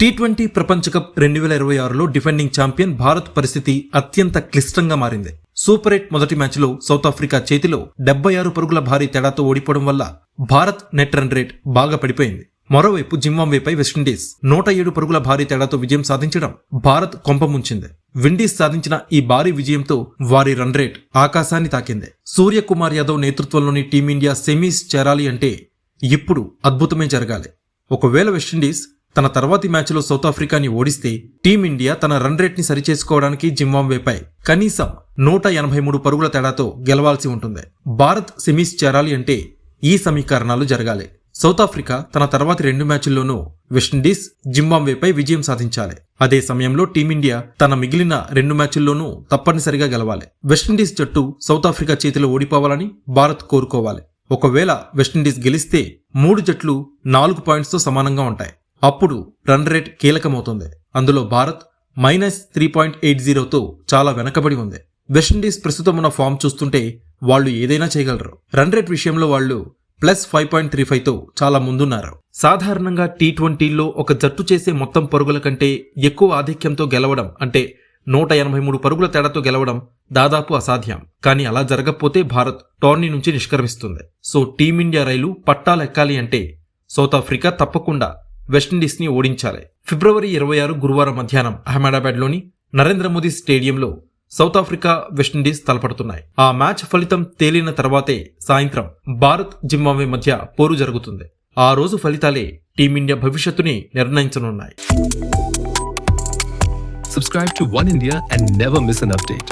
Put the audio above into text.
T20 ప్రపంచ cup 2026లో defending champion Bharat పరిస్థితి అత్యంత క్లిష్టంగా మారింది. సూపర్ 8 మొదటి మ్యాచ్లో సౌత్ ఆఫ్రికా చేతిలో 76 పరుగుల భారీ తేడాతో ఓడిపోవడం వల్ల భారత్ నెట్ రన్ రేట్ బాగా పడిపోయింది. మరోవైపు జింబాబ్వేపై వెస్టిండీస్ 107 పరుగుల భారీ తేడాతో విజయం సాధించడం భారత్ కొంపముంచింది. విండీస్ సాధించిన ఈ భారీ విజయంతో వారి రన్ రేట్ ఆకాశాన్ని తాకింది. సూర్యకుమార్ యాదవ్ నేతృత్వంలోని టీమిండియా సెమీస్ చేరాలి అంటే ఇప్పుడు అద్భుతమే జరగాలి. ఒకవేళ వెస్టిండీస్ తన తర్వాతి మ్యాచ్లో సౌత్ ఆఫ్రికాని ఓడిస్తే టీమిండియా తన రన్ రేట్ ని సరిచేసుకోవడానికి జింబాబ్వేపై కనీసం 183 పరుగుల తేడాతో గెలవాల్సి ఉంటుంది. భారత్ సెమీస్ చేరాలి అంటే ఈ సమీకరణాలు జరగాలి. సౌత్ ఆఫ్రికా తన తర్వాతి 2 మ్యాచ్ల్లోనూ వెస్టిండీస్ జింబాబ్వేపై విజయం సాధించాలి. అదే సమయంలో టీమిండియా తన మిగిలిన 2 మ్యాచ్ల్లోనూ తప్పనిసరిగా గెలవాలి. వెస్టిండీస్ జట్టు సౌత్ ఆఫ్రికా చేతిలో ఓడిపోవాలని భారత్ కోరుకోవాలి. ఒకవేళ వెస్టిండీస్ గెలిస్తే 3 జట్లు 4 పాయింట్స్తో సమానంగా ఉంటాయి. అప్పుడు రన్ రేట్ కీలకమవుతుంది. అందులో భారత్ -3.80తో చాలా వెనకబడి ఉంది. వెస్టిండీస్ ప్రస్తుతం ఉన్న ఫామ్ చూస్తుంటే వాళ్లు ఏదైనా చేయగలరు. రన్ రేట్ విషయంలో వాళ్లు +5.35తో చాలా ముందున్నారు. సాధారణంగా టీ20లో ఒక జట్టు చేసే మొత్తం పరుగుల కంటే ఎక్కువ ఆధిక్యంతో గెలవడం అంటే 183 పరుగుల తేడాతో గెలవడం దాదాపు అసాధ్యం. కానీ అలా జరగకపోతే భారత్ టోర్నీ నుంచి నిష్క్రమిస్తుంది. సో టీమిండియా రైలు పట్టాలెక్కాలి అంటే సౌత్ ఆఫ్రికా తప్పకుండా వెస్టిండీస్ ని ఓడించాలి. ఫిబ్రవరి 26 గురువారం మధ్యాహ్నం అహ్మదాబాద్లోని నరేంద్ర మోదీ స్టేడియంలో సౌత్ ఆఫ్రికా వెస్టిండీస్ తలపడుతున్నాయి. ఆ మ్యాచ్ ఫలితం తేలిన తర్వాతే సాయంత్రం భారత్ జింబాబ్వే మధ్య పోరు జరుగుతుంది. ఆ రోజు ఫలితాలే టీమిండియా భవిష్యత్తుని నిర్ణయించనున్నాయి. Subscribe to One India and never miss an update.